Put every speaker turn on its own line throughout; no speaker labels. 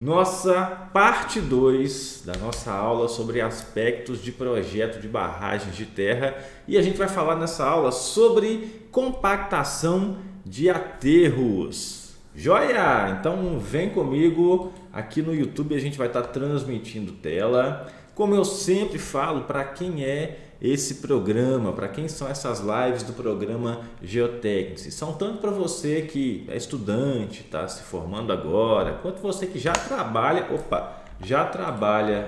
Nossa parte 2 da nossa aula sobre aspectos de projeto de barragens de terra, e a gente vai falar nessa aula sobre compactação de aterros. Joia? Então vem comigo aqui no YouTube, a gente vai estar transmitindo tela. Como eu sempre falo, para quem é esse programa, para quem são essas lives do programa Geotecnics? São tanto para você que é estudante, está se formando agora, quanto você que já trabalha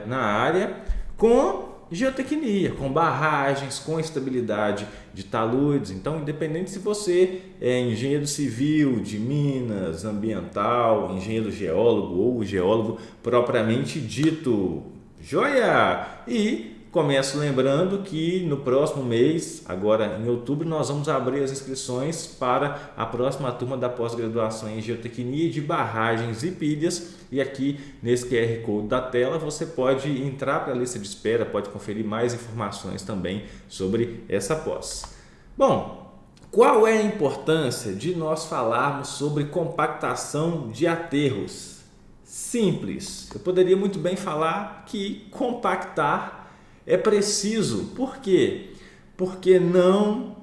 na área com geotecnia, com barragens, com estabilidade de taludes. Então, independente se você é engenheiro civil, de minas, ambiental, engenheiro geólogo ou geólogo propriamente dito. Joia! E começo lembrando que no próximo mês, agora em outubro, nós vamos abrir as inscrições para a próxima turma da pós-graduação em Geotecnia de Barragens e Pilhas. E aqui nesse QR Code da tela você pode entrar para a lista de espera, pode conferir mais informações também sobre essa pós. Bom, qual é a importância de nós falarmos sobre compactação de aterros? Simples, eu poderia muito bem falar que compactar é preciso. Por quê? Porque não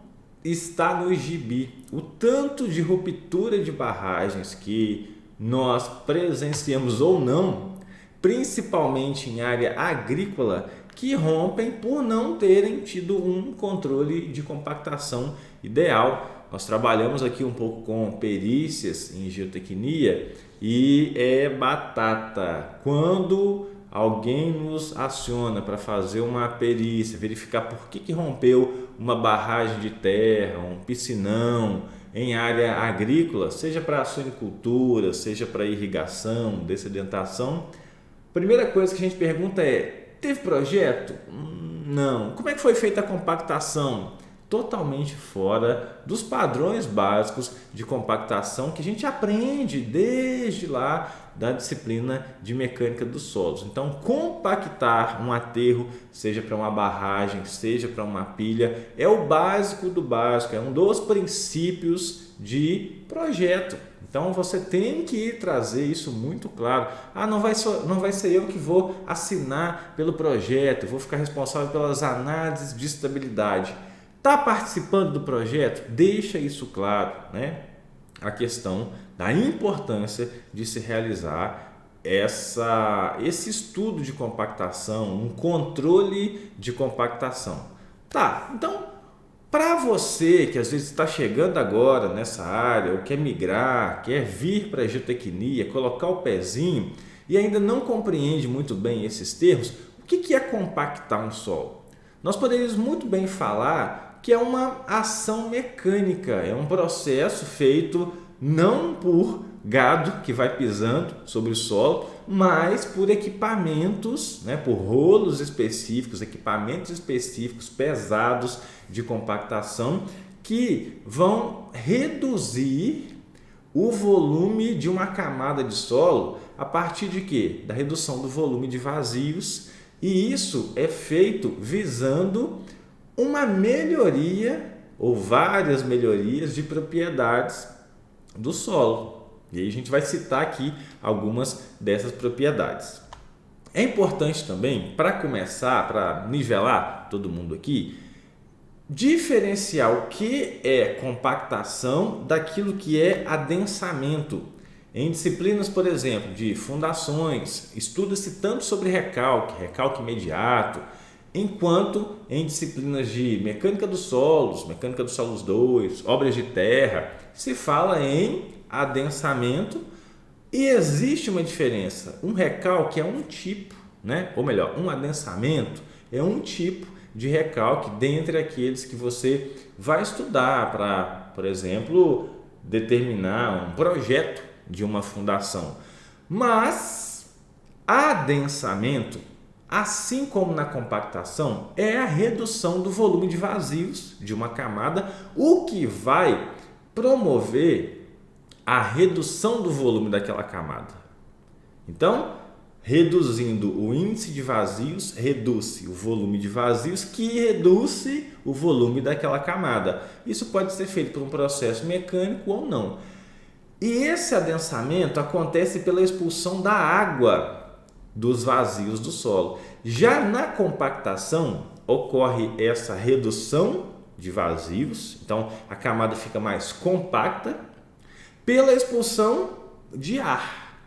está no gibi. O tanto de ruptura de barragens que nós presenciamos ou não, principalmente em área agrícola, que rompem por não terem tido um controle de compactação ideal. Nós trabalhamos aqui um pouco com perícias em geotecnia e é batata. Quando alguém nos aciona para fazer uma perícia, verificar por que rompeu uma barragem de terra, um piscinão em área agrícola, seja para suinicultura, seja para irrigação, dessedentação, a primeira coisa que a gente pergunta é: teve projeto? Não. Como é que foi feita a compactação? Totalmente fora dos padrões básicos de compactação que a gente aprende desde lá da disciplina de mecânica dos solos. Então, compactar um aterro, seja para uma barragem, seja para uma pilha, é o básico do básico, é um dos princípios de projeto. Então, você tem que trazer isso muito claro. Não vai ser eu que vou assinar pelo projeto, vou ficar responsável pelas análises de estabilidade. Está participando do projeto? Deixa isso claro, né? A questão da importância de se realizar esse estudo de compactação, um controle de compactação. Tá, então, para você que às vezes está chegando agora nessa área, ou quer migrar, quer vir para a geotecnia, colocar o pezinho e ainda não compreende muito bem esses termos, o que é compactar um solo? Nós poderíamos muito bem falar que é uma ação mecânica, é um processo feito não por gado que vai pisando sobre o solo, mas por equipamentos, por rolos específicos, equipamentos específicos pesados de compactação que vão reduzir o volume de uma camada de solo a partir de quê? Da redução do volume de vazios, e isso é feito visando uma melhoria ou várias melhorias de propriedades do solo. E aí a gente vai citar aqui algumas dessas propriedades. É importante também, para começar, para nivelar todo mundo aqui, diferenciar o que é compactação daquilo que é adensamento. Em disciplinas, por exemplo, de fundações, estuda-se tanto sobre recalque imediato, enquanto em disciplinas de mecânica dos solos 2, obras de terra, se fala em adensamento. E existe uma diferença. Um recalque é um tipo, ou melhor, um adensamento é um tipo de recalque dentre aqueles que você vai estudar para, por exemplo, determinar um projeto de uma fundação. Mas adensamento, assim como na compactação, é a redução do volume de vazios de uma camada, o que vai promover a redução do volume daquela camada. Então, reduzindo o índice de vazios, reduz o volume de vazios, que reduz o volume daquela camada. Isso pode ser feito por um processo mecânico ou não. E esse adensamento acontece pela expulsão da água dos vazios do solo. Já na compactação, ocorre essa redução de vazios, então a camada fica mais compacta pela expulsão de ar.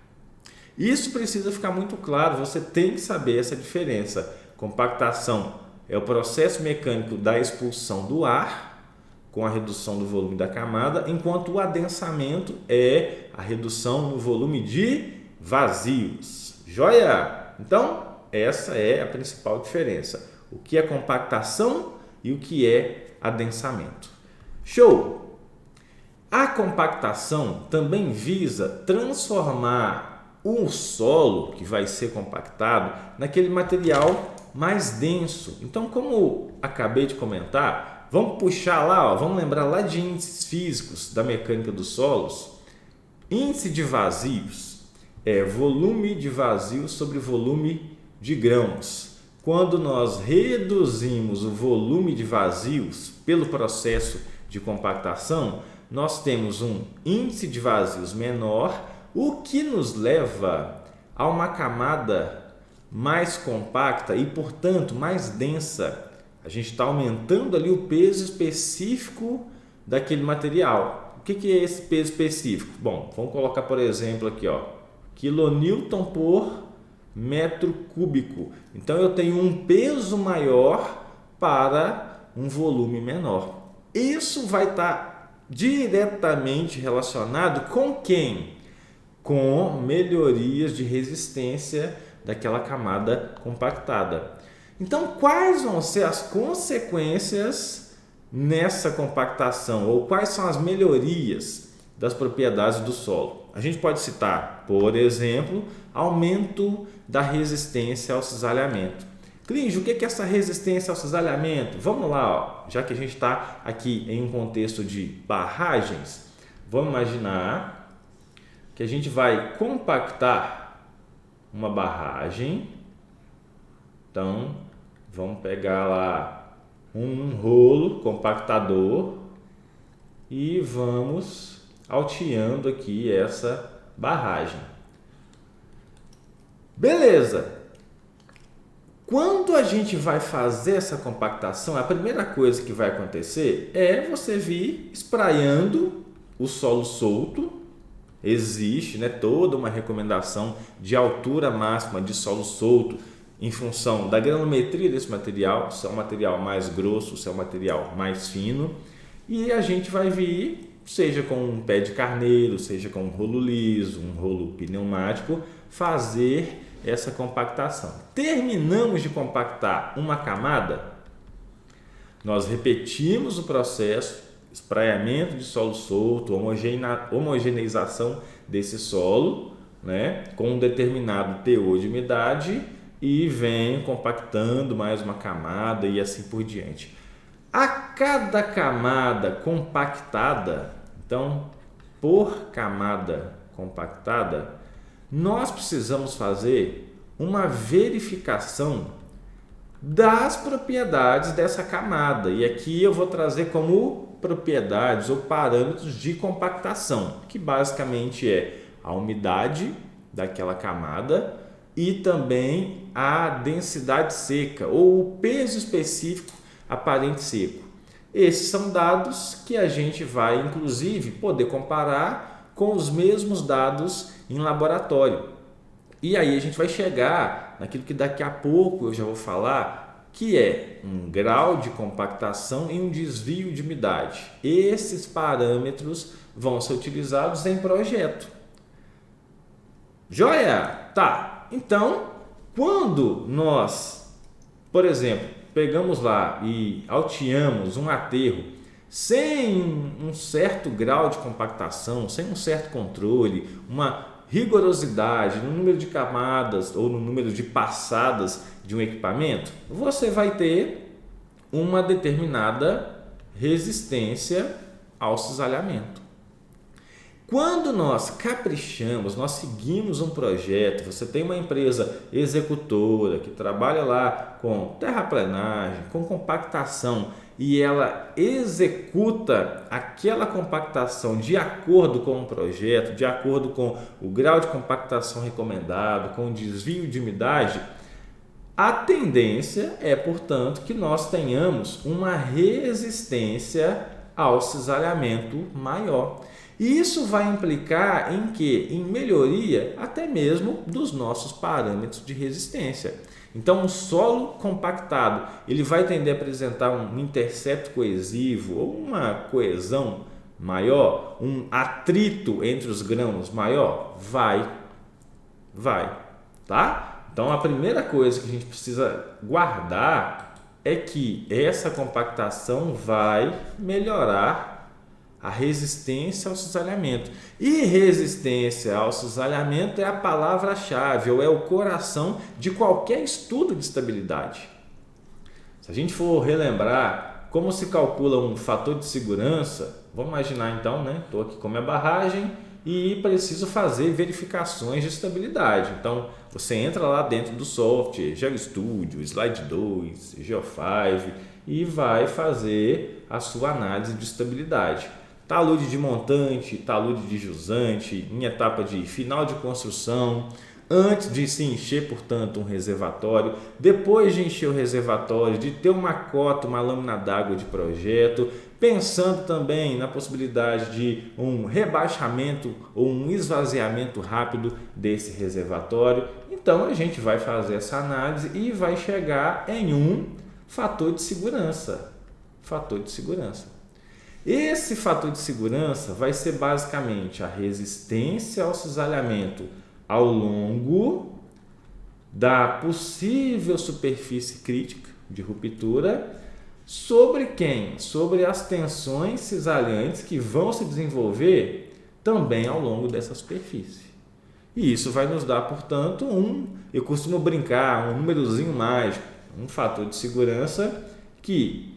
Isso precisa ficar muito claro, você tem que saber essa diferença. Compactação é o processo mecânico da expulsão do ar com a redução do volume da camada, enquanto o adensamento é a redução no volume de vazios. Joia? Então, essa é a principal diferença. O que é compactação e o que é adensamento. Show! A compactação também visa transformar o solo que vai ser compactado naquele material mais denso. Então, como acabei de comentar, vamos puxar lá, vamos lembrar lá de índices físicos da mecânica dos solos. Índice de vazios é volume de vazios sobre volume de grãos. Quando nós reduzimos o volume de vazios pelo processo de compactação, nós temos um índice de vazios menor, o que nos leva a uma camada mais compacta e, portanto, mais densa. A gente está aumentando ali o peso específico daquele material. O que é esse peso específico? Bom, vamos colocar, por exemplo, aqui, quilonewton por metro cúbico. Então, eu tenho um peso maior para um volume menor. Isso vai estar diretamente relacionado com quem? Com melhorias de resistência daquela camada compactada. Então, quais vão ser as consequências nessa compactação ou quais são as melhorias das propriedades do solo? A gente pode citar, por exemplo, aumento da resistência ao cisalhamento. Clínio, o que é essa resistência ao cisalhamento? Vamos lá, já que a gente está aqui em um contexto de barragens, vamos imaginar que a gente vai compactar uma barragem. Então, vamos pegar lá um rolo compactador e vamos alteando aqui essa barragem. Beleza! Quando a gente vai fazer essa compactação, a primeira coisa que vai acontecer é você vir espraiando o solo solto. Existe, toda uma recomendação de altura máxima de solo solto em função da granometria desse material, se é um material mais grosso, se é um material mais fino, e a gente vai vir, seja com um pé de carneiro, seja com um rolo liso, um rolo pneumático, fazer essa compactação. Terminamos de compactar uma camada, nós repetimos o processo, espraiamento de solo solto, homogeneização desse solo, com um determinado teor de umidade, e vem compactando mais uma camada e assim por diante. A cada camada compactada, então, por camada compactada, nós precisamos fazer uma verificação das propriedades dessa camada. E aqui eu vou trazer como propriedades ou parâmetros de compactação, que basicamente é a umidade daquela camada e também a densidade seca ou o peso específico aparente seco. Esses são dados que a gente vai, inclusive, poder comparar com os mesmos dados em laboratório. E aí a gente vai chegar naquilo que daqui a pouco eu já vou falar, que é um grau de compactação e um desvio de umidade. Esses parâmetros vão ser utilizados em projeto. Joia? Tá. Então, quando nós, por exemplo, pegamos lá e alteamos um aterro sem um certo grau de compactação, sem um certo controle, uma rigorosidade no número de camadas ou no número de passadas de um equipamento, você vai ter uma determinada resistência ao cisalhamento. Quando nós caprichamos, nós seguimos um projeto, você tem uma empresa executora que trabalha lá com terraplenagem, com compactação e ela executa aquela compactação de acordo com o projeto, de acordo com o grau de compactação recomendado, com o desvio de umidade, a tendência é, portanto, que nós tenhamos uma resistência ao cisalhamento maior. E isso vai implicar em quê? Em melhoria até mesmo dos nossos parâmetros de resistência. Então, um solo compactado, ele vai tender a apresentar um intercepto coesivo ou uma coesão maior, um atrito entre os grãos maior? Vai, tá? Então, a primeira coisa que a gente precisa guardar é que essa compactação vai melhorar a resistência ao cisalhamento. E resistência ao cisalhamento é a palavra-chave, ou é o coração de qualquer estudo de estabilidade. Se a gente for relembrar como se calcula um fator de segurança, vamos imaginar então, né? Estou aqui com a minha barragem e preciso fazer verificações de estabilidade. Então, você entra lá dentro do software, GeoStudio, Slide 2, Geo5 e vai fazer a sua análise de estabilidade. Talude de montante, talude de jusante, em etapa de final de construção, antes de se encher, portanto, um reservatório, depois de encher o reservatório, de ter uma cota, uma lâmina d'água de projeto, pensando também na possibilidade de um rebaixamento ou um esvaziamento rápido desse reservatório. Então, a gente vai fazer essa análise e vai chegar em um fator de segurança. Esse fator de segurança vai ser basicamente a resistência ao cisalhamento ao longo da possível superfície crítica de ruptura. Sobre quem? Sobre as tensões cisalhantes que vão se desenvolver também ao longo dessa superfície. E isso vai nos dar, portanto, eu costumo brincar, um númerozinho mágico, um fator de segurança que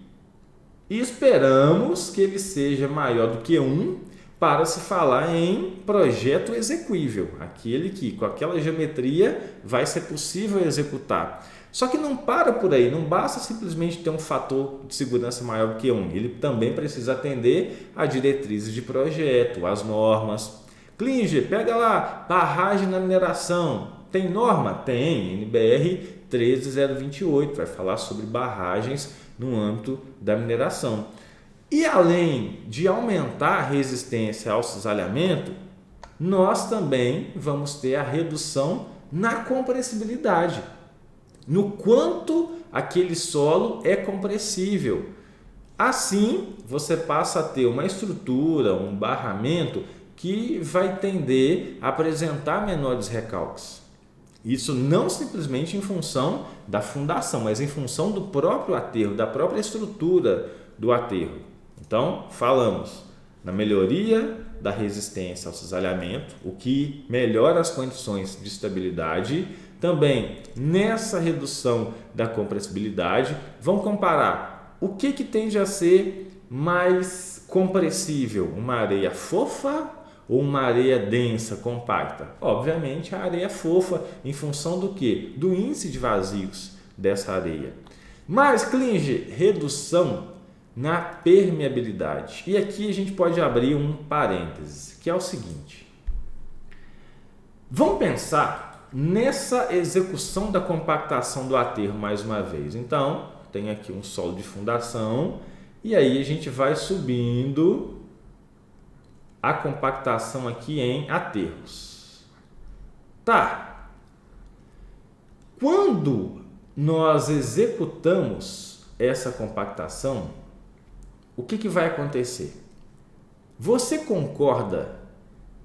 esperamos que ele seja maior do que 1 para se falar em projeto execuível, aquele que com aquela geometria vai ser possível executar. Só que não para por aí, não basta simplesmente ter um fator de segurança maior do que 1, ele também precisa atender a diretrizes de projeto, as normas. Klinger, pega lá, barragem na mineração, tem norma? Tem, NBR 13028, vai falar sobre barragens no âmbito da mineração. E além de aumentar a resistência ao cisalhamento, nós também vamos ter a redução na compressibilidade, no quanto aquele solo é compressível. Assim, você passa a ter uma estrutura, um barramento que vai tender a apresentar menores recalques. Isso não simplesmente em função da fundação, mas em função do próprio aterro, da própria estrutura do aterro. Então, falamos na melhoria da resistência ao cisalhamento, o que melhora as condições de estabilidade. Também nessa redução da compressibilidade, vamos comparar o que tende a ser mais compressível, uma areia fofa ou uma areia densa, compacta? Obviamente a areia fofa, em função do quê? Do índice de vazios dessa areia. Mas, Klinger, redução na permeabilidade. E aqui a gente pode abrir um parênteses, que é o seguinte. Vamos pensar nessa execução da compactação do aterro mais uma vez. Então, tem aqui um solo de fundação e aí a gente vai subindo a compactação aqui em aterros. Tá. Quando nós executamos essa compactação, o que vai acontecer? Você concorda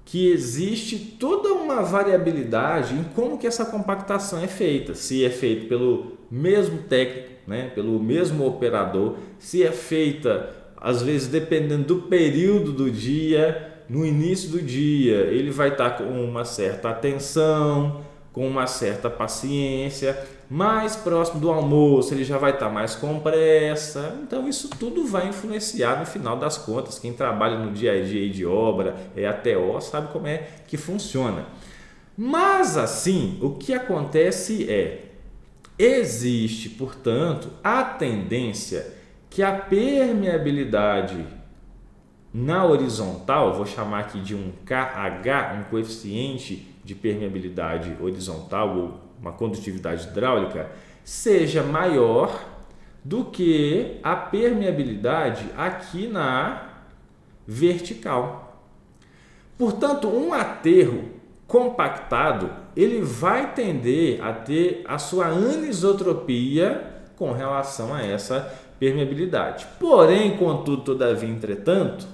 que existe toda uma variabilidade em como que essa compactação é feita? Se é feita pelo mesmo técnico, né, pelo mesmo operador, se é feita, às vezes, dependendo do período do dia, no início do dia, ele vai estar com uma certa atenção, com uma certa paciência, mais próximo do almoço ele já vai estar mais com pressa. Então isso tudo vai influenciar no final das contas. Quem trabalha no dia a dia de obra, ATO, sabe como é que funciona. Mas assim, o que acontece existe, portanto, a tendência que a permeabilidade na horizontal, vou chamar aqui de um KH, um coeficiente de permeabilidade horizontal ou uma condutividade hidráulica, seja maior do que a permeabilidade aqui na vertical. Portanto, um aterro compactado, ele vai tender a ter a sua anisotropia com relação a essa permeabilidade. Porém, contudo, todavia, entretanto,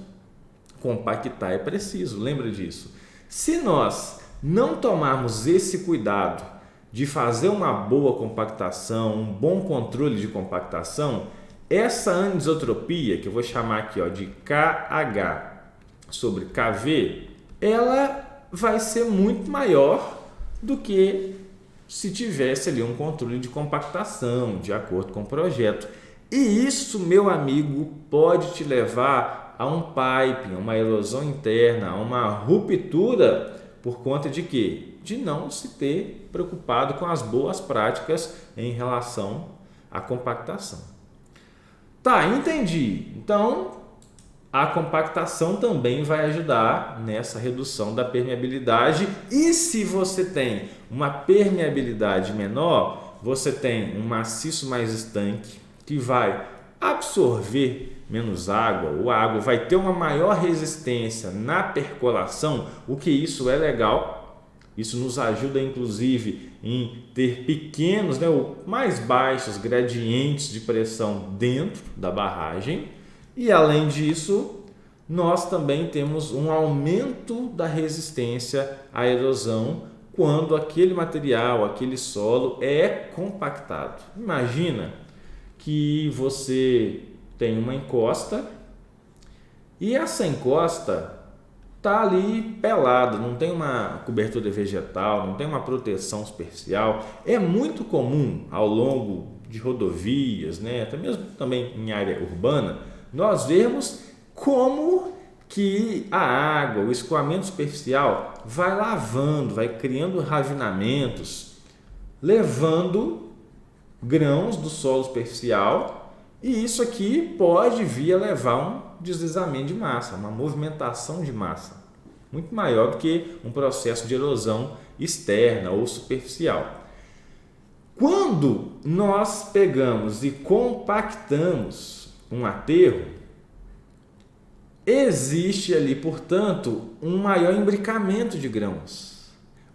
compactar é preciso, lembra disso. Se nós não tomarmos esse cuidado de fazer uma boa compactação, um bom controle de compactação, essa anisotropia, que eu vou chamar aqui de KH sobre KV, ela vai ser muito maior do que se tivesse ali um controle de compactação, de acordo com o projeto. E isso, meu amigo, pode te levar a um piping, a uma erosão interna, a uma ruptura, por conta de quê? De não se ter preocupado com as boas práticas em relação à compactação. Tá, entendi. Então, a compactação também vai ajudar nessa redução da permeabilidade. E se você tem uma permeabilidade menor, você tem um maciço mais estanque que vai absorver menos água, ou a água vai ter uma maior resistência na percolação, o que isso é legal. Isso nos ajuda, inclusive, em ter pequenos, ou mais baixos gradientes de pressão dentro da barragem. E, além disso, nós também temos um aumento da resistência à erosão quando aquele material, aquele solo é compactado. Imagina que você tem uma encosta e essa encosta está ali pelada, não tem uma cobertura vegetal, não tem uma proteção superficial. É muito comum ao longo de rodovias, até mesmo também em área urbana, nós vemos como que a água, o escoamento superficial vai lavando, vai criando ravinamentos, levando grãos do solo superficial, e isso aqui pode vir a levar um deslizamento de massa, uma movimentação de massa, muito maior do que um processo de erosão externa ou superficial. Quando nós pegamos e compactamos um aterro, existe ali, portanto, um maior imbricamento de grãos,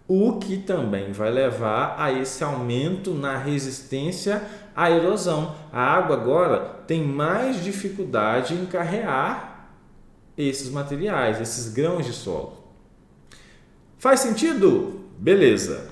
o que também vai levar a esse aumento na resistência à erosão. A água agora tem mais dificuldade em carregar esses materiais, esses grãos de solo. Faz sentido? Beleza.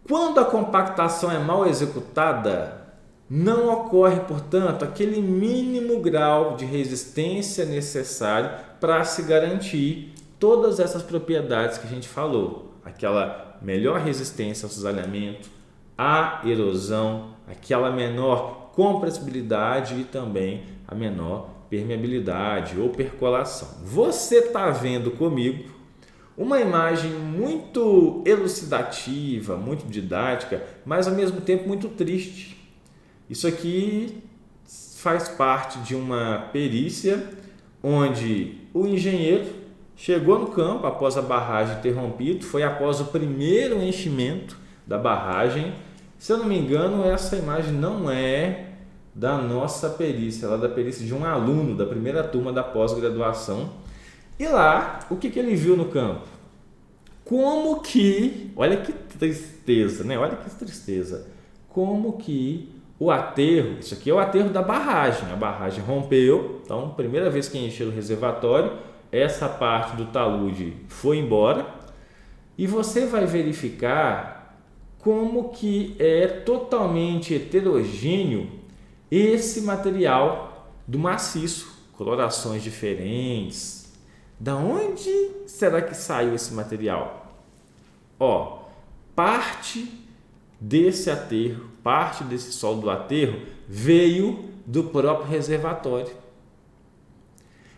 Quando a compactação é mal executada, não ocorre, portanto, aquele mínimo grau de resistência necessário para se garantir todas essas propriedades que a gente falou. Aquela melhor resistência ao cisalhamento, à erosão, aquela menor compressibilidade e também a menor permeabilidade ou percolação. Você está vendo comigo uma imagem muito elucidativa, muito didática, mas ao mesmo tempo muito triste. Isso aqui faz parte de uma perícia onde o engenheiro chegou no campo após a barragem ter rompido, foi após o primeiro enchimento da barragem. Se eu não me engano, essa imagem não é da nossa perícia, ela é da perícia de um aluno da primeira turma da pós-graduação. E lá, o que ele viu no campo? Como que, olha que tristeza, Olha que tristeza. Como que o aterro, isso aqui é o aterro da barragem, a barragem rompeu, então primeira vez que encheu o reservatório, essa parte do talude foi embora, e você vai verificar como que é totalmente heterogêneo esse material do maciço, colorações diferentes. Da onde será que saiu esse material? Parte desse aterro, parte desse solo do aterro veio do próprio reservatório.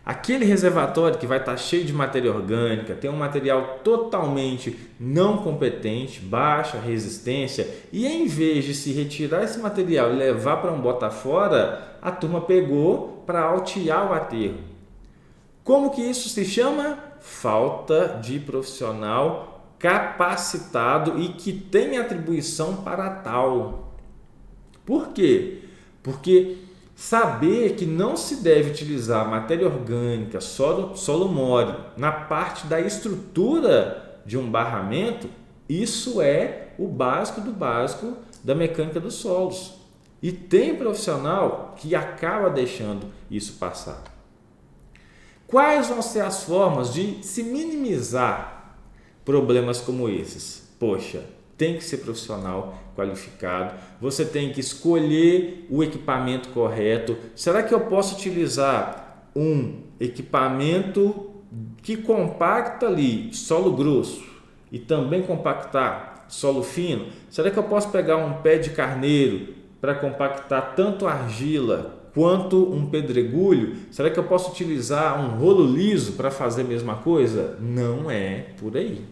aquele reservatório que vai estar cheio de matéria orgânica, tem um material totalmente não competente, baixa resistência, e em vez de se retirar esse material e levar para um bota fora, a turma pegou para altear o aterro. Como que isso se chama? Falta de profissional capacitado e que tem atribuição para tal. Por quê? Porque saber que não se deve utilizar matéria orgânica, solo mole, na parte da estrutura de um barramento, isso é o básico do básico da mecânica dos solos. E tem profissional que acaba deixando isso passar. Quais vão ser as formas de se minimizar problemas como esses? Poxa, tem que ser profissional qualificado, você tem que escolher o equipamento correto. Será que eu posso utilizar um equipamento que compacta ali solo grosso e também compactar solo fino? Será que eu posso pegar um pé de carneiro para compactar tanto argila quanto um pedregulho? Será que eu posso utilizar um rolo liso para fazer a mesma coisa? Não é por aí.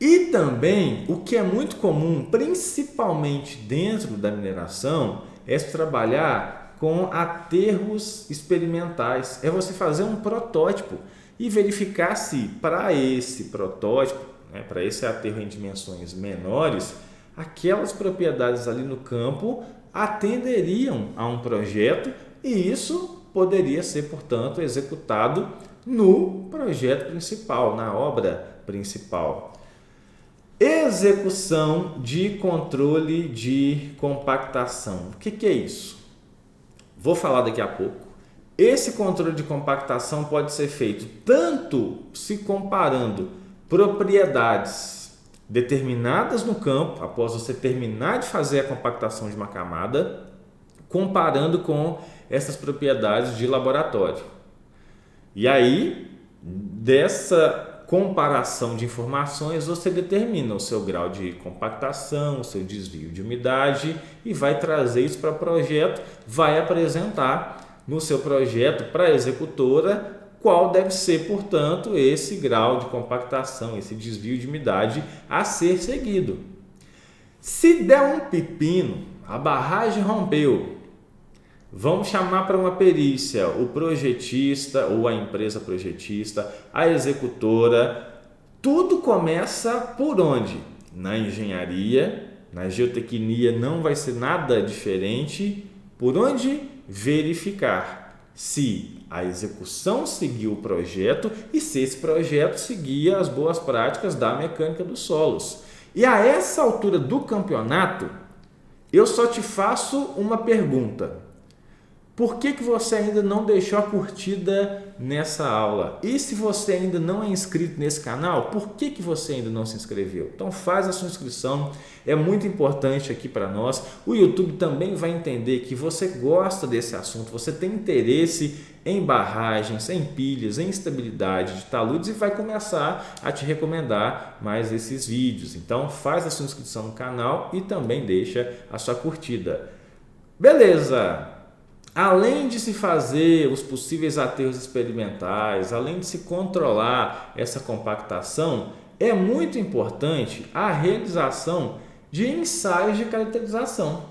E também, o que é muito comum, principalmente dentro da mineração, é trabalhar com aterros experimentais. É você fazer um protótipo e verificar se para esse protótipo, para esse aterro em dimensões menores, aquelas propriedades ali no campo atenderiam a um projeto, e isso poderia ser, portanto, executado no projeto principal, na obra principal. Execução de controle de compactação. O que é isso? Vou falar daqui a pouco. Esse controle de compactação pode ser feito tanto se comparando propriedades determinadas no campo, após você terminar de fazer a compactação de uma camada, comparando com essas propriedades de laboratório. E aí, dessa comparação de informações, você determina o seu grau de compactação, o seu desvio de umidade e vai trazer isso para o projeto, vai apresentar no seu projeto para a executora qual deve ser, portanto, esse grau de compactação, esse desvio de umidade a ser seguido. Se der um pepino, a barragem rompeu, vamos chamar para uma perícia o projetista ou a empresa projetista, a executora. Tudo começa por onde? Na engenharia, na geotecnia não vai ser nada diferente. Por onde? Verificar se a execução seguiu o projeto e se esse projeto seguia as boas práticas da mecânica dos solos. E a essa altura do campeonato, eu só te faço uma pergunta. Por que você ainda não deixou a curtida nessa aula? E se você ainda não é inscrito nesse canal, por que você ainda não se inscreveu? Então faz a sua inscrição, é muito importante aqui para nós. O YouTube também vai entender que você gosta desse assunto, você tem interesse em barragens, em pilhas, em estabilidade de taludes e vai começar a te recomendar mais esses vídeos. Então faz a sua inscrição no canal e também deixa a sua curtida. Beleza! Além de se fazer os possíveis aterros experimentais, além de se controlar essa compactação, é muito importante a realização de ensaios de caracterização.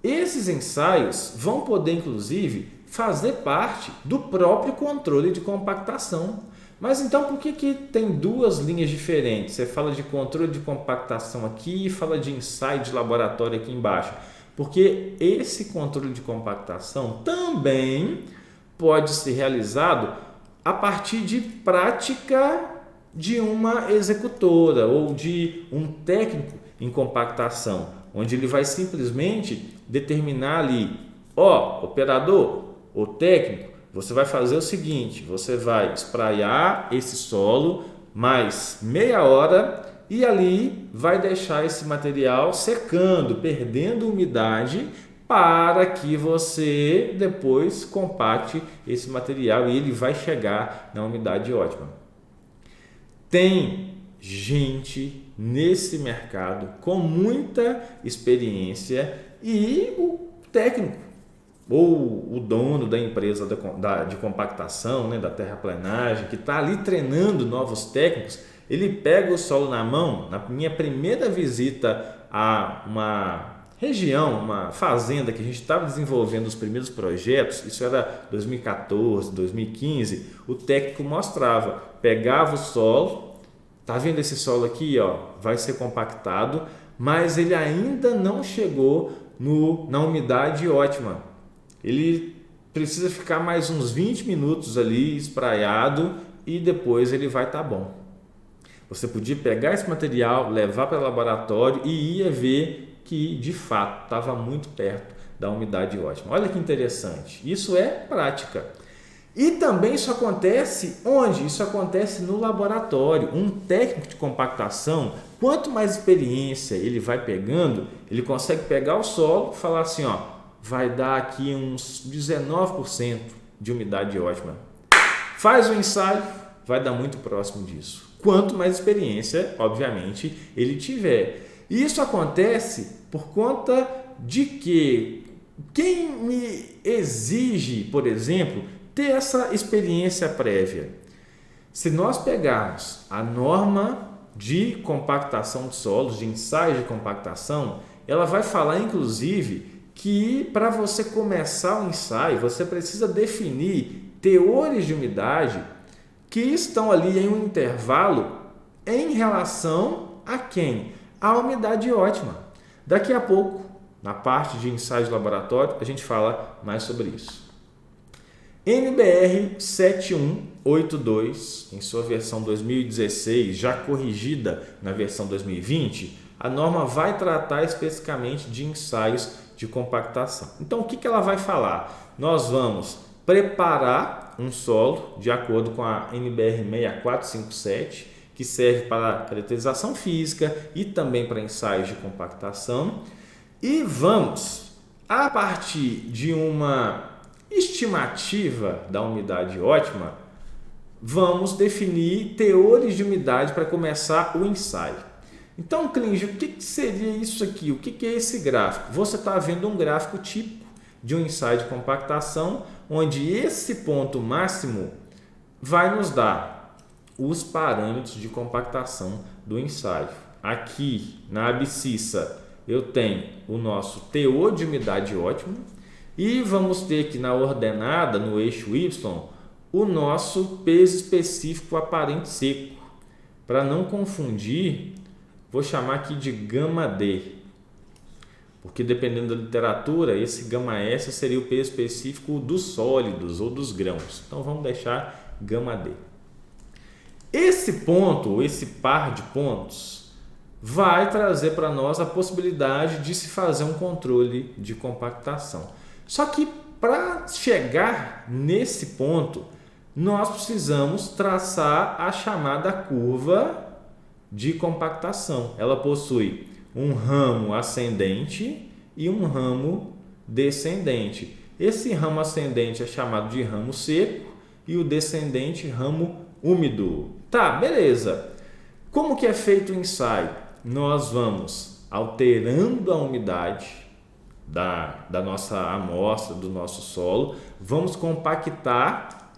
Esses ensaios vão poder, inclusive, fazer parte do próprio controle de compactação. Mas então por que tem duas linhas diferentes? Você fala de controle de compactação aqui e fala de ensaio de laboratório aqui embaixo. Porque esse controle de compactação também pode ser realizado a partir de prática de uma executora ou de um técnico em compactação, onde ele vai simplesmente determinar ali, operador ou técnico, você vai fazer o seguinte, você vai espraiar esse solo mais meia hora e ali vai deixar esse material secando, perdendo umidade, para que você depois compacte esse material e ele vai chegar na umidade ótima. Tem gente nesse mercado com muita experiência e o técnico ou o dono da empresa de compactação, né, da terraplenagem, que está ali treinando novos técnicos, ele pega o solo na mão. Na minha primeira visita a uma região, uma fazenda que a gente estava desenvolvendo os primeiros projetos, isso era 2014, 2015, o técnico mostrava, pegava o solo, tá vendo esse solo aqui, ó, vai ser compactado, mas ele ainda não chegou na umidade ótima. Ele precisa ficar mais uns 20 minutos ali espraiado e depois ele vai estar bom. Você podia pegar esse material, levar para o laboratório e ia ver que de fato estava muito perto da umidade ótima. Olha que interessante, isso é prática. E também isso acontece onde? Isso acontece no laboratório. Um técnico de compactação, quanto mais experiência ele vai pegando, ele consegue pegar o solo e falar assim, ó, vai dar aqui uns 19% de umidade ótima. Faz o ensaio, vai dar muito próximo disso. Quanto mais experiência, obviamente, ele tiver. E isso acontece por conta de que quem me exige, por exemplo, ter essa experiência prévia. Se nós pegarmos a norma de compactação de solos, de ensaio de compactação, ela vai falar, inclusive, que para você começar o ensaio, você precisa definir teores de umidade que estão ali em um intervalo em relação a quem? A umidade ótima. Daqui a pouco, na parte de ensaio de laboratório, a gente fala mais sobre isso. NBR 7182, em sua versão 2016, já corrigida na versão 2020, a norma vai tratar especificamente de ensaios de compactação. Então, o que ela vai falar? Nós vamos preparar um solo de acordo com a NBR 6457, que serve para caracterização física e também para ensaios de compactação. E vamos, a partir de uma estimativa da umidade ótima, vamos definir teores de umidade para começar o ensaio. Então, Clínio, o que seria isso aqui? O que é esse gráfico? Você está vendo um gráfico típico de um ensaio de compactação, onde esse ponto máximo vai nos dar os parâmetros de compactação do ensaio. Aqui na abscissa eu tenho o nosso teor de umidade ótimo e vamos ter aqui na ordenada, no eixo Y, o nosso peso específico aparente seco. Para não confundir, vou chamar aqui de gama D, porque dependendo da literatura, esse gama S seria o peso específico dos sólidos ou dos grãos. Então vamos deixar gama D. Esse ponto, esse par de pontos, vai trazer para nós a possibilidade de se fazer um controle de compactação. Só que para chegar nesse ponto, nós precisamos traçar a chamada curva de compactação. Ela possui um ramo ascendente e um ramo descendente. Esse ramo ascendente é chamado de ramo seco e o descendente ramo úmido. Tá, beleza. Como que é feito o ensaio? Nós vamos alterando a umidade da nossa amostra, do nosso solo, vamos compactar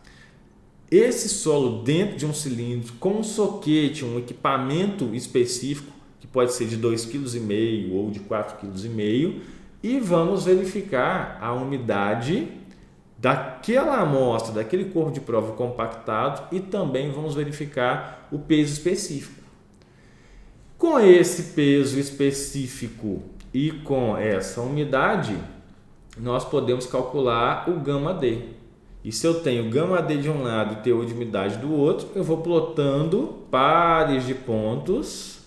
esse solo dentro de um cilindro com um soquete, um equipamento específico, que pode ser de 2,5 kg ou de 4,5 kg, e vamos verificar a umidade daquela amostra, daquele corpo de prova compactado, e também vamos verificar o peso específico. Com esse peso específico e com essa umidade, nós podemos calcular o gama D. E se eu tenho gama D de um lado e teor de umidade do outro, eu vou plotando pares de pontos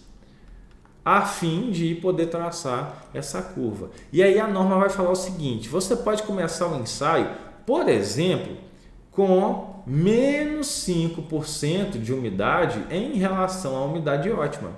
a fim de poder traçar essa curva. E aí a norma vai falar o seguinte: você pode começar o ensaio, por exemplo, com menos 5% de umidade em relação à umidade ótima.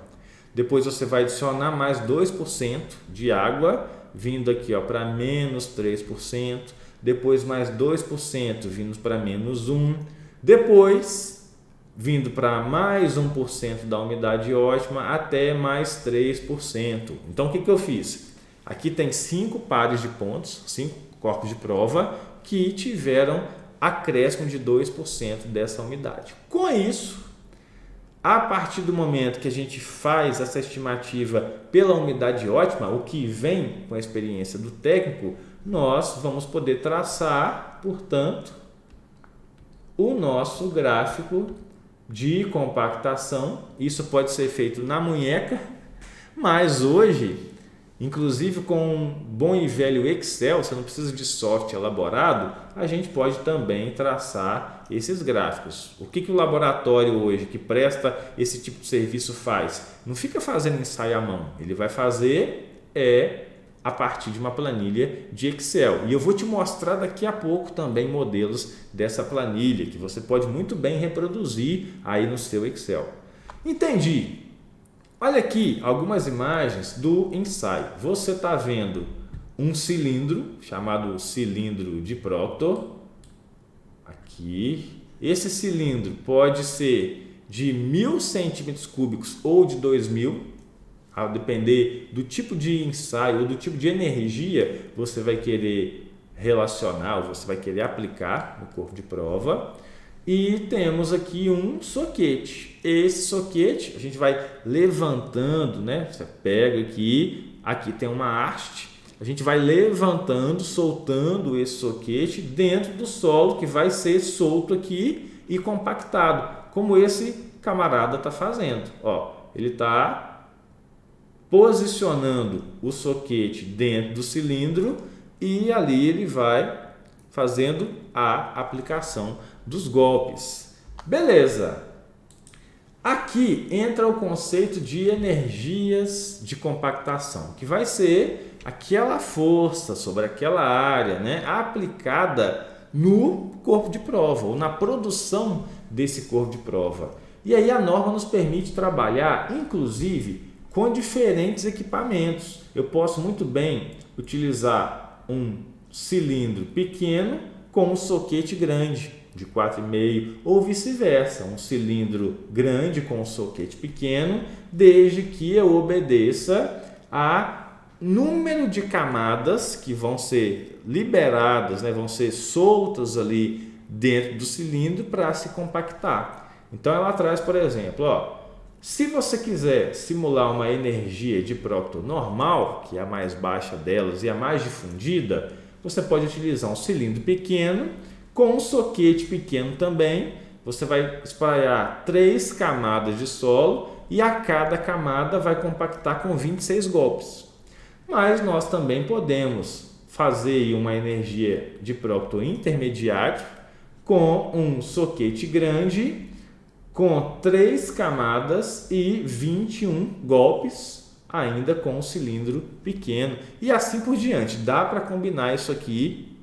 Depois você vai adicionar mais 2% de água, vindo aqui para menos 3%. Depois mais 2% vindo para menos 1%. Depois vindo para mais 1% da umidade ótima até mais 3%. Então o que eu fiz? Aqui tem 5 pares de pontos, 5 corpos de prova que tiveram acréscimo de 2% dessa umidade. Com isso, a partir do momento que a gente faz essa estimativa pela umidade ótima, o que vem com a experiência do técnico, nós vamos poder traçar, portanto, o nosso gráfico de compactação. Isso pode ser feito na munheca, mas hoje, inclusive com um bom e velho Excel, você não precisa de software elaborado, a gente pode também traçar esses gráficos. O que o laboratório hoje que presta esse tipo de serviço faz? Não fica fazendo ensaio à mão, ele vai fazer a partir de uma planilha de Excel. E eu vou te mostrar daqui a pouco também modelos dessa planilha que você pode muito bem reproduzir aí no seu Excel. Entendi. Olha aqui algumas imagens do ensaio. Você está vendo um cilindro chamado cilindro de Proctor. Aqui. Esse cilindro pode ser de 1.000 centímetros cúbicos ou de 2.000. A depender do tipo de ensaio ou do tipo de energia você vai querer relacionar ou você vai querer aplicar no corpo de prova. E temos aqui um soquete. Esse soquete a gente vai levantando, né? Você pega aqui tem uma haste. A gente vai levantando, soltando esse soquete dentro do solo que vai ser solto aqui e compactado, como esse camarada está fazendo. Ele está posicionando o soquete dentro do cilindro e ali ele vai fazendo a aplicação dos golpes. Beleza! Aqui entra o conceito de energias de compactação, que vai ser aquela força sobre aquela área, né, aplicada no corpo de prova ou na produção desse corpo de prova. E aí a norma nos permite trabalhar, inclusive, com diferentes equipamentos. Eu posso muito bem utilizar um cilindro pequeno com um soquete grande de 4,5 ou vice-versa, um cilindro grande com um soquete pequeno, desde que eu obedeça a número de camadas que vão ser liberadas, né, vão ser soltas ali dentro do cilindro para se compactar. Então ela traz, por exemplo, se você quiser simular uma energia de Proctor normal, que é a mais baixa delas e a mais difundida, você pode utilizar um cilindro pequeno com um soquete pequeno também. Você vai espraiar 3 camadas de solo e a cada camada vai compactar com 26 golpes. Mas nós também podemos fazer uma energia de Proctor intermediário com um soquete grande, com 3 camadas e 21 golpes, ainda com um cilindro pequeno. E assim por diante. Dá para combinar isso aqui.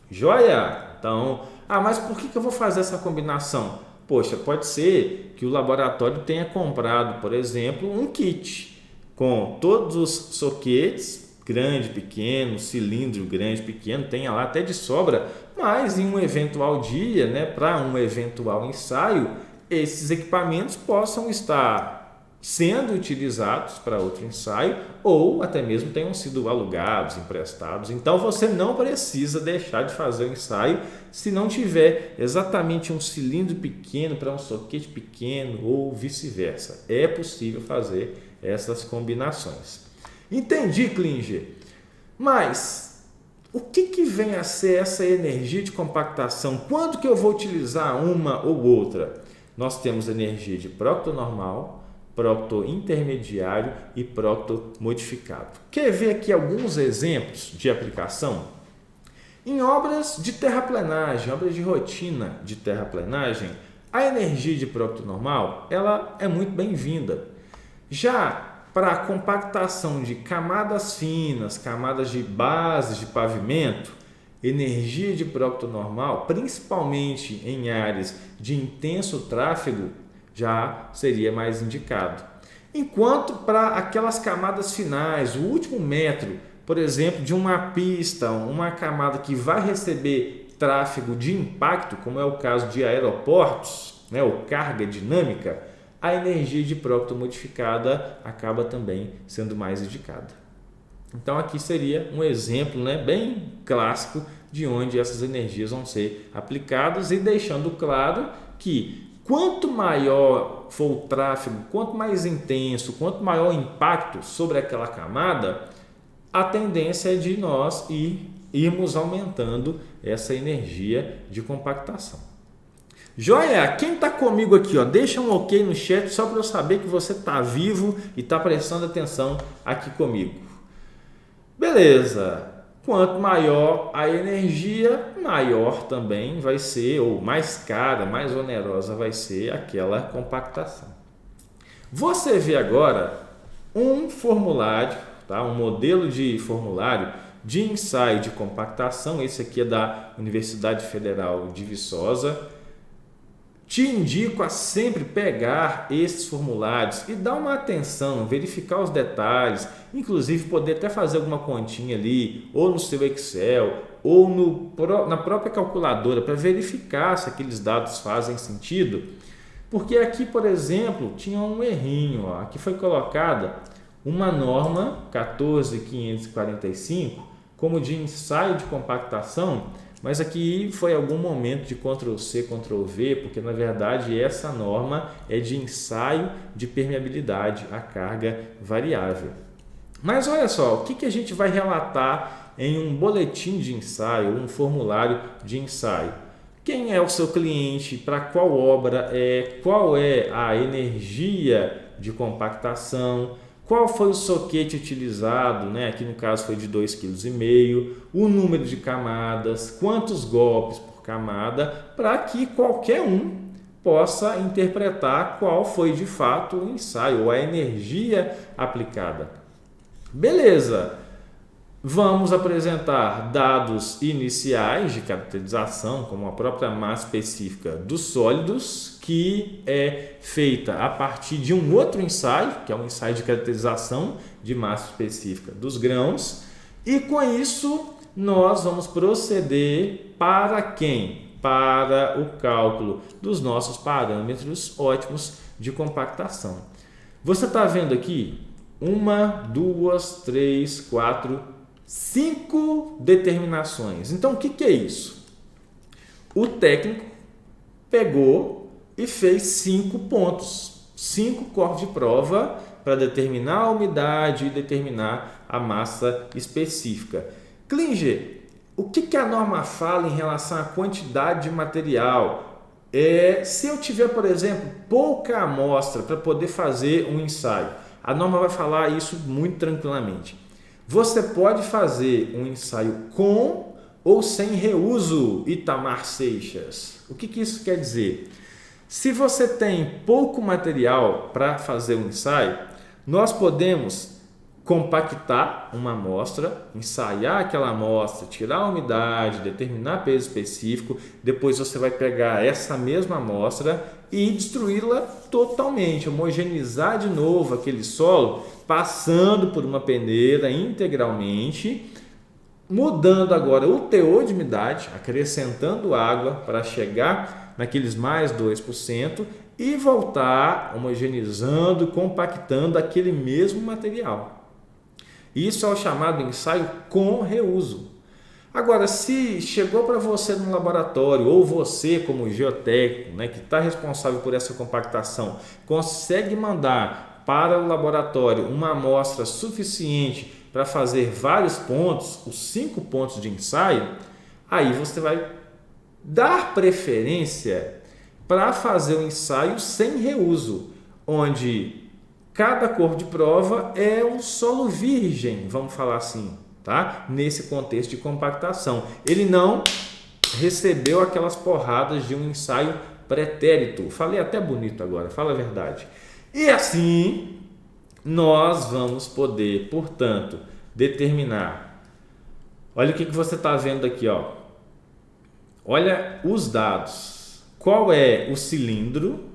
Joia! Então, mas por que eu vou fazer essa combinação? Poxa, pode ser que o laboratório tenha comprado, por exemplo, um kit com todos os soquetes, grande, pequeno, cilindro grande, pequeno, tenha lá até de sobra, mas em um eventual dia, né, para um eventual ensaio, esses equipamentos possam estar sendo utilizados para outro ensaio ou até mesmo tenham sido alugados, emprestados. Então você não precisa deixar de fazer o ensaio se não tiver exatamente um cilindro pequeno para um soquete pequeno ou vice-versa. É possível fazer essas combinações. Entendi, Klinger. Mas o que vem a ser essa energia de compactação? Quando que eu vou utilizar uma ou outra? Nós temos energia de Proctor normal, Proctor intermediário e Proctor modificado. Quer ver aqui alguns exemplos de aplicação? Em obras de terraplenagem, obras de rotina de terraplenagem, a energia de Proctor normal ela é muito bem-vinda. Já para a compactação de camadas finas, camadas de bases de pavimento, energia de Proctor normal, principalmente em áreas de intenso tráfego, já seria mais indicado. Enquanto para aquelas camadas finais, o último metro, por exemplo, de uma pista, uma camada que vai receber tráfego de impacto, como é o caso de aeroportos, né, ou carga dinâmica, a energia de Proctor modificada acaba também sendo mais indicada. Então aqui seria um exemplo, né, bem clássico de onde essas energias vão ser aplicadas e deixando claro que quanto maior for o tráfego, quanto mais intenso, quanto maior o impacto sobre aquela camada, a tendência é de nós irmos aumentando essa energia de compactação. Joia, quem está comigo aqui, ó, deixa um ok no chat só para eu saber que você está vivo e está prestando atenção aqui comigo. Beleza, quanto maior a energia, maior também vai ser, ou mais cara, mais onerosa vai ser aquela compactação. Você vê agora um formulário, tá? Um modelo de formulário de ensaio de compactação, esse aqui é da Universidade Federal de Viçosa. Te indico a sempre pegar esses formulários e dar uma atenção, verificar os detalhes, inclusive poder até fazer alguma continha ali, ou no seu Excel, ou na própria calculadora, para verificar se aqueles dados fazem sentido. Porque aqui, por exemplo, tinha um errinho, ó. Aqui foi colocada uma norma 14545 como de ensaio de compactação, mas aqui foi algum momento de Ctrl+C, Ctrl+V, porque na verdade essa norma é de ensaio de permeabilidade à carga variável. Mas olha só, o que a gente vai relatar em um boletim de ensaio, um formulário de ensaio? Quem é o seu cliente, para qual obra qual é a energia de compactação, qual foi o soquete utilizado, né? Aqui no caso foi de 2,5 kg, o número de camadas, quantos golpes por camada, para que qualquer um possa interpretar qual foi de fato o ensaio ou a energia aplicada. Beleza, vamos apresentar dados iniciais de caracterização, como a própria massa específica dos sólidos, que é feita a partir de um outro ensaio, que é um ensaio de caracterização de massa específica dos grãos, e com isso nós vamos proceder para quem? Para o cálculo dos nossos parâmetros ótimos de compactação. Você está vendo aqui 1, 2, 3, 4, 5 determinações. Então o que é isso? O técnico pegou e fez 5 pontos, 5 corpos de prova para determinar a umidade e determinar a massa específica. Klinger, o que a norma fala em relação à quantidade de material? Se eu tiver, por exemplo, pouca amostra para poder fazer um ensaio, a norma vai falar isso muito tranquilamente. Você pode fazer um ensaio com ou sem reuso, Itamar Seixas. O que isso quer dizer? Se você tem pouco material para fazer um ensaio, nós podemos compactar uma amostra, ensaiar aquela amostra, tirar a umidade, determinar peso específico, depois você vai pegar essa mesma amostra e destruí-la totalmente, homogeneizar de novo aquele solo, passando por uma peneira integralmente, mudando agora o teor de umidade, acrescentando água para chegar naqueles mais 2% e voltar homogeneizando, compactando aquele mesmo material. Isso é o chamado ensaio com reuso. Agora, se chegou para você no laboratório, ou você como geotécnico, né, que está responsável por essa compactação, consegue mandar para o laboratório uma amostra suficiente para fazer vários pontos, os 5 pontos de ensaio, aí você vai dar preferência para fazer o ensaio sem reuso, onde cada corpo de prova é um solo virgem, vamos falar assim, tá? Nesse contexto de compactação. Ele não recebeu aquelas porradas de um ensaio pretérito. Falei até bonito agora, fala a verdade. E assim, nós vamos poder, portanto, determinar. Olha o que você está vendo aqui, ó. Olha os dados. Qual é o cilindro,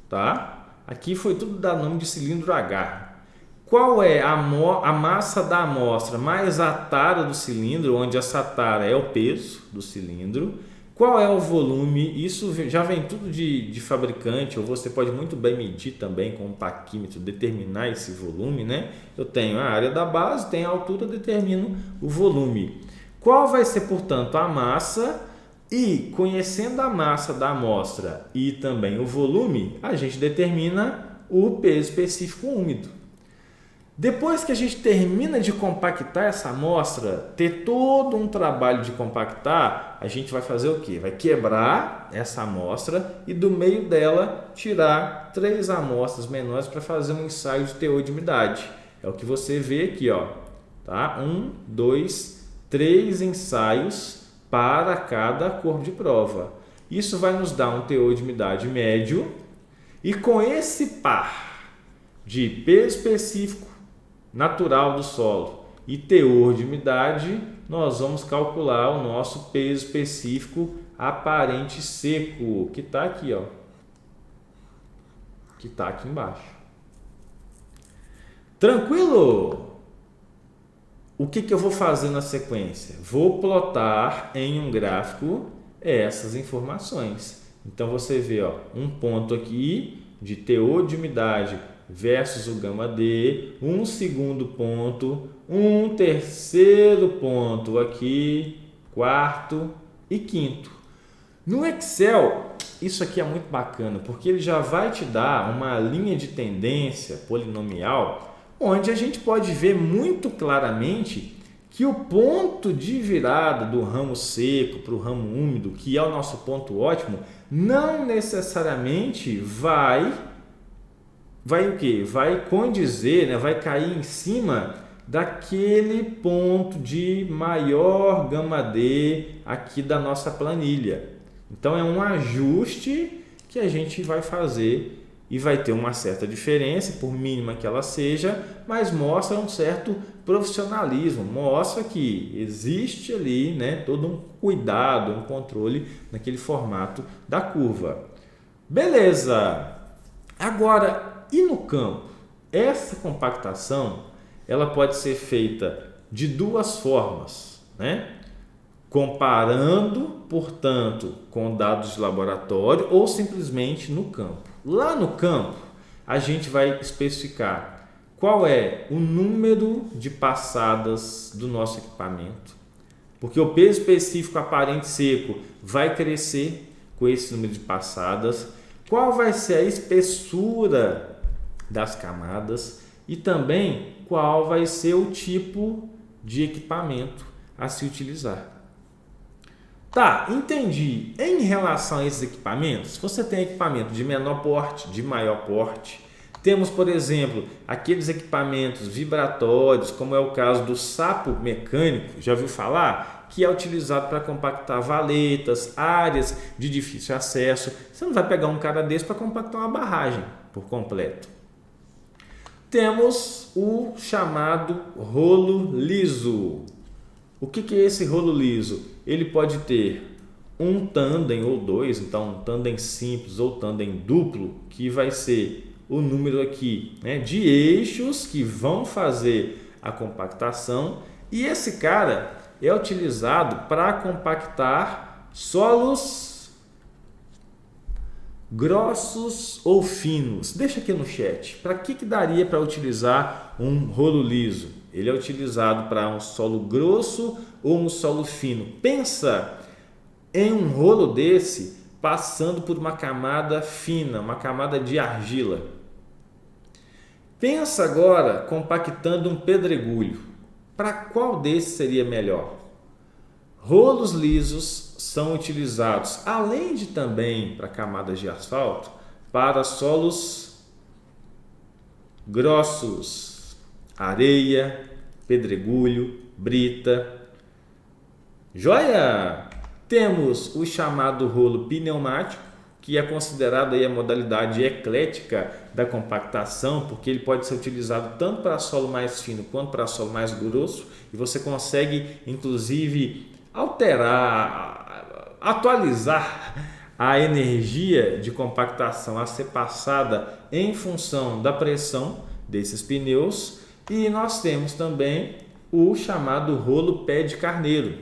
tá? Aqui foi tudo dado nome de cilindro H. Qual é a massa da amostra mais a tara do cilindro, onde essa tara é o peso do cilindro. Qual é o volume? Isso já vem tudo de fabricante, ou você pode muito bem medir também com um paquímetro, determinar esse volume, né? Eu tenho a área da base, tenho a altura, determino o volume. Qual vai ser, portanto, a massa? E conhecendo a massa da amostra e também o volume, a gente determina o peso específico úmido. Depois que a gente termina de compactar essa amostra, ter todo um trabalho de compactar, a gente vai fazer o quê? Vai quebrar essa amostra e do meio dela tirar 3 amostras menores para fazer um ensaio de teor de umidade. É o que você vê aqui, ó, tá? 1, 2, 3 ensaios para cada corpo de prova. Isso vai nos dar um teor de umidade médio e com esse par de peso específico natural do solo e teor de umidade, nós vamos calcular o nosso peso específico aparente seco, que está aqui, ó, que está aqui embaixo. Tranquilo? O que eu vou fazer na sequência? Vou plotar em um gráfico essas informações. Então você vê, ó, um ponto aqui de teor de umidade versus o gama D, um segundo ponto, um terceiro ponto aqui, quarto e quinto. No Excel, isso aqui é muito bacana, porque ele já vai te dar uma linha de tendência polinomial, onde a gente pode ver muito claramente que o ponto de virada do ramo seco para o ramo úmido, que é o nosso ponto ótimo, não necessariamente vai o quê? Vai condizer, né? Vai cair em cima daquele ponto de maior gama D aqui da nossa planilha. Então é um ajuste que a gente vai fazer e vai ter uma certa diferença, por mínima que ela seja, mas mostra um certo profissionalismo, mostra que existe ali, né, todo um cuidado, um controle naquele formato da curva. Beleza! Agora, e no campo? Essa compactação ela pode ser feita de 2 formas, né? Comparando, portanto, com dados de laboratório ou simplesmente no campo. Lá no campo, a gente vai especificar qual é o número de passadas do nosso equipamento, porque o peso específico aparente seco vai crescer com esse número de passadas, qual vai ser a espessura das camadas e também qual vai ser o tipo de equipamento a se utilizar. Tá, entendi. Em relação a esses equipamentos, você tem equipamento de menor porte, de maior porte. Temos, por exemplo, aqueles equipamentos vibratórios, como é o caso do sapo mecânico, já ouviu falar? Que é utilizado para compactar valetas, áreas de difícil acesso. Você não vai pegar um cara desse para compactar uma barragem por completo. Temos o chamado rolo liso. O que é esse rolo liso? Ele pode ter um tandem ou 2, então um tandem simples ou tandem duplo, que vai ser o número aqui, né, de eixos que vão fazer a compactação. E esse cara é utilizado para compactar solos grossos ou finos. Deixa aqui no chat. Para que daria para utilizar um rolo liso? Ele é utilizado para um solo grosso ou um solo fino. Pensa em um rolo desse passando por uma camada fina, uma camada de argila. Pensa agora compactando um pedregulho. Para qual desses seria melhor? Rolos lisos são utilizados, além de também para camadas de asfalto, para solos grossos, areia, pedregulho, brita. Joia! Temos o chamado rolo pneumático, que é considerado aí a modalidade eclética da compactação, porque ele pode ser utilizado tanto para solo mais fino quanto para solo mais grosso, e você consegue inclusive alterar, atualizar a energia de compactação a ser passada em função da pressão desses pneus. E nós temos também o chamado rolo pé de carneiro.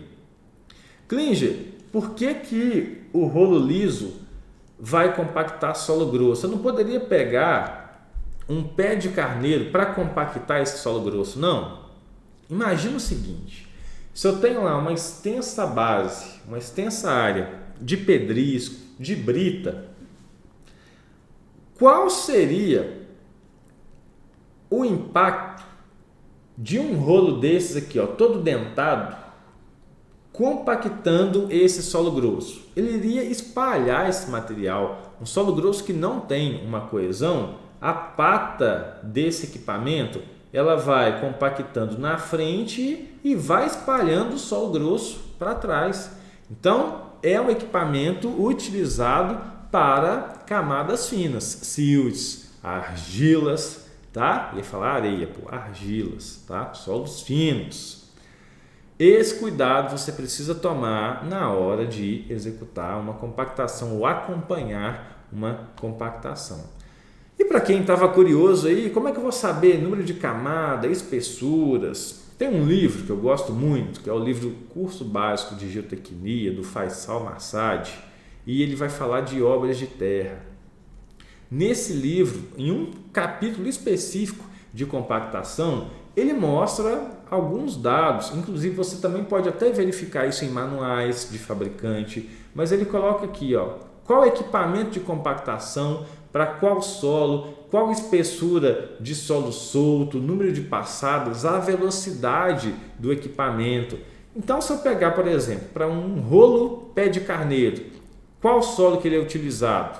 Klinger, por que o rolo liso vai compactar solo grosso? Eu não poderia pegar um pé de carneiro para compactar esse solo grosso, não. Imagina o seguinte, se eu tenho lá uma extensa base, uma extensa área de pedrisco, de brita, qual seria o impacto de um rolo desses aqui, ó, todo dentado, compactando esse solo grosso? Ele iria espalhar esse material. Um solo grosso que não tem uma coesão, a pata desse equipamento, ela vai compactando na frente e vai espalhando o solo grosso para trás. Então, é um equipamento utilizado para camadas finas, silts, argilas, tá? Eu ia falar areia, argilas, tá? Solos finos. Esse cuidado você precisa tomar na hora de executar uma compactação ou acompanhar uma compactação. E para quem estava curioso aí, como é que eu vou saber número de camada, espessuras? Tem um livro que eu gosto muito, que é o livro Curso Básico de Geotecnia, do Faisal Massad, e ele vai falar de obras de terra. Nesse livro, em um capítulo específico de compactação, ele mostra alguns dados, inclusive você também pode até verificar isso em manuais de fabricante, mas ele coloca aqui, ó, qual equipamento de compactação, para qual solo, qual espessura de solo solto, número de passadas, a velocidade do equipamento. Então, se eu pegar, por exemplo, para um rolo pé de carneiro, qual solo que ele é utilizado?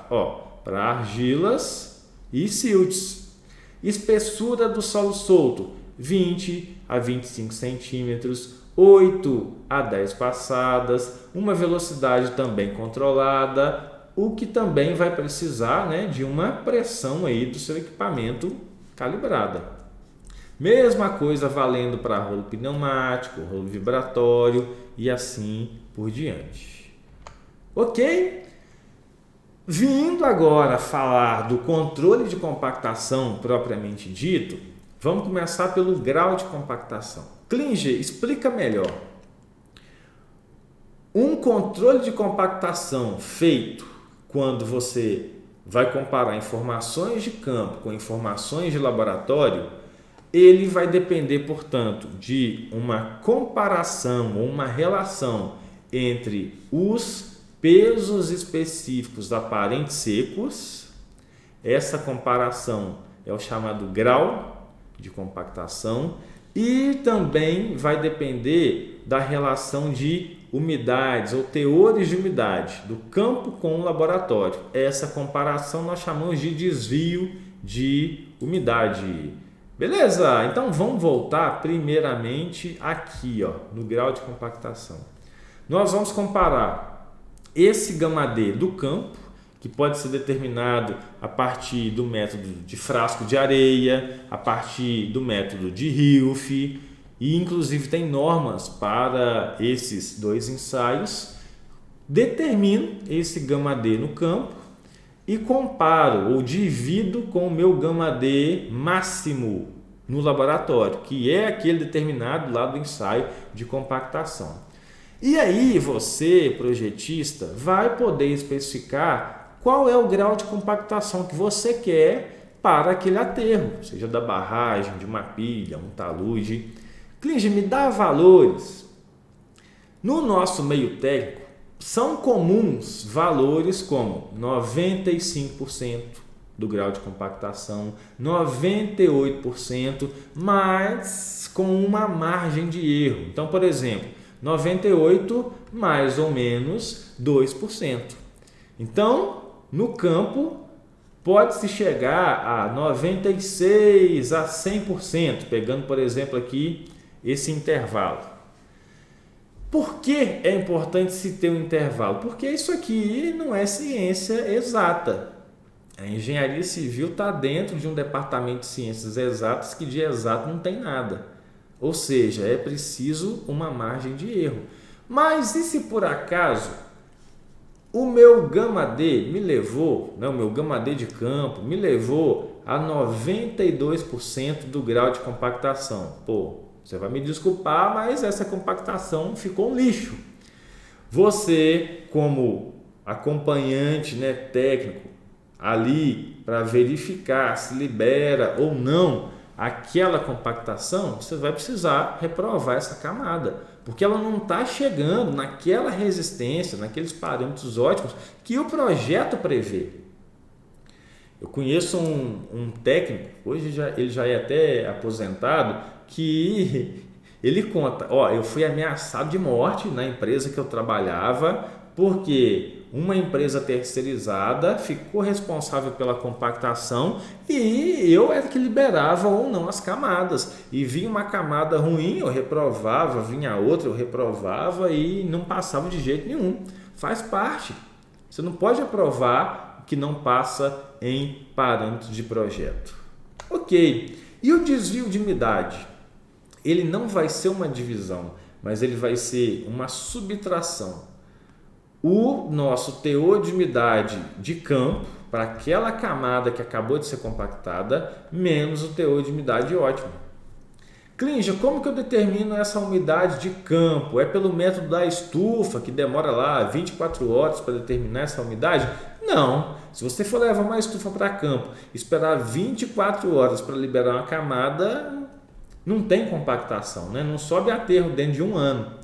Para argilas e silts. Espessura do solo solto, 20 a 25 centímetros, 8 a 10 passadas, uma velocidade também controlada, o que também vai precisar, né, de uma pressão aí do seu equipamento calibrada. Mesma coisa valendo para rolo pneumático, rolo vibratório e assim por diante. Ok? Vindo agora falar do controle de compactação propriamente dito, vamos começar pelo grau de compactação. Klinger, explica melhor. Um controle de compactação feito quando você vai comparar informações de campo com informações de laboratório, ele vai depender, portanto, de uma comparação ou uma relação entre os pesos específicos aparentes secos. Essa comparação é o chamado grau de compactação e também vai depender da relação de umidades ou teores de umidade do campo com o laboratório. Essa comparação nós chamamos de desvio de umidade. Beleza? Então vamos voltar primeiramente aqui, ó, no grau de compactação. Nós vamos comparar esse γD do campo, que pode ser determinado a partir do método de frasco de areia, a partir do método de Hilf, e inclusive tem normas para esses dois ensaios. Determino esse γD no campo e comparo ou divido com o meu γD máximo no laboratório, que é aquele determinado lá do ensaio de compactação. E aí você, projetista, vai poder especificar qual é o grau de compactação que você quer para aquele aterro, seja da barragem, de uma pilha, um talude. Klinger, me dá valores. No nosso meio técnico, são comuns valores como 95% do grau de compactação, 98%, mas com uma margem de erro. Então, por exemplo, 98 mais ou menos 2%. Então, no campo, pode-se chegar a 96% a 100%, pegando, por exemplo, aqui esse intervalo. Por que é importante se ter um intervalo? Porque isso aqui não é ciência exata. A engenharia civil está dentro de um departamento de ciências exatas que de exato não tem nada. Ou seja, é preciso uma margem de erro. Mas e se por acaso o meu γD me levou, o meu γD de campo me levou a 92% do grau de compactação? Pô, você vai me desculpar, mas essa compactação ficou um lixo. Você, como acompanhante, né, técnico, ali para verificar se libera ou não aquela compactação, você vai precisar reprovar essa camada, porque ela não está chegando naquela resistência, naqueles parâmetros ótimos que o projeto prevê. Eu conheço um técnico, hoje ele já é até aposentado, que ele conta, eu fui ameaçado de morte na empresa que eu trabalhava, porque uma empresa terceirizada ficou responsável pela compactação e eu era que liberava ou não as camadas. E vinha uma camada ruim, eu reprovava, vinha outra, eu reprovava e não passava de jeito nenhum. Faz parte. Você não pode aprovar o que não passa em parâmetros de projeto. Ok. E o desvio de umidade? Ele não vai ser uma divisão, mas ele vai ser uma subtração. O nosso teor de umidade de campo para aquela camada que acabou de ser compactada, menos o teor de umidade ótimo. Clíngia, como que eu determino essa umidade de campo? É pelo método da estufa, que demora lá 24 horas para determinar essa umidade? Não. Se você for levar uma estufa para campo, esperar 24 horas para liberar uma camada, não tem compactação, né? Não sobe aterro dentro de um ano.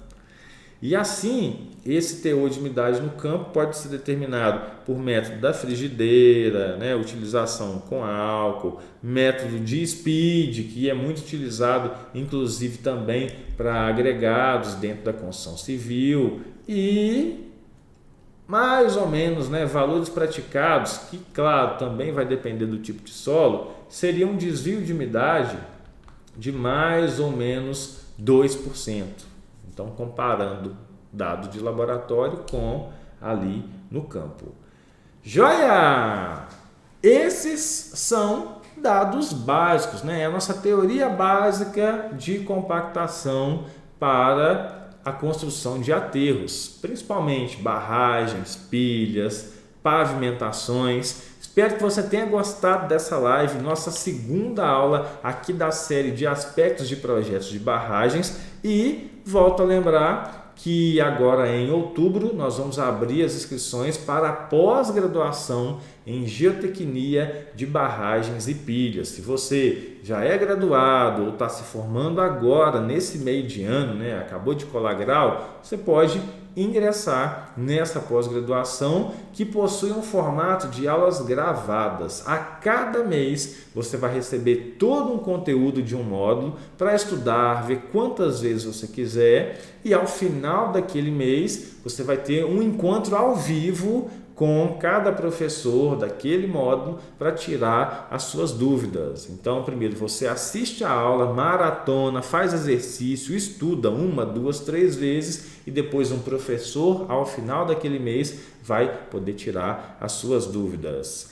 E assim, esse teor de umidade no campo pode ser determinado por método da frigideira, né, utilização com álcool, método de speed, que é muito utilizado inclusive também para agregados dentro da construção civil, e mais ou menos, né, valores praticados, que claro, também vai depender do tipo de solo, seria um desvio de umidade de mais ou menos 2%. Então, comparando dado de laboratório com ali no campo. Joia! Esses são dados básicos, né? É a nossa teoria básica de compactação para a construção de aterros, principalmente barragens, pilhas, pavimentações. Espero que você tenha gostado dessa live, nossa segunda aula aqui da série de aspectos de projetos de barragens, e volto a lembrar que agora em outubro nós vamos abrir as inscrições para a pós-graduação em geotecnia de barragens e pilhas. Se você já é graduado ou está se formando agora nesse meio de ano, né, acabou de colar grau, você pode ingressar nessa pós-graduação, que possui um formato de aulas gravadas. A cada mês você vai receber todo um conteúdo de um módulo para estudar, ver quantas vezes você quiser, e ao final daquele mês você vai ter um encontro ao vivo com cada professor daquele módulo para tirar as suas dúvidas. Então, primeiro você assiste a aula, maratona, faz exercício, estuda 1, 2, 3 vezes, e depois um professor, ao final daquele mês, vai poder tirar as suas dúvidas.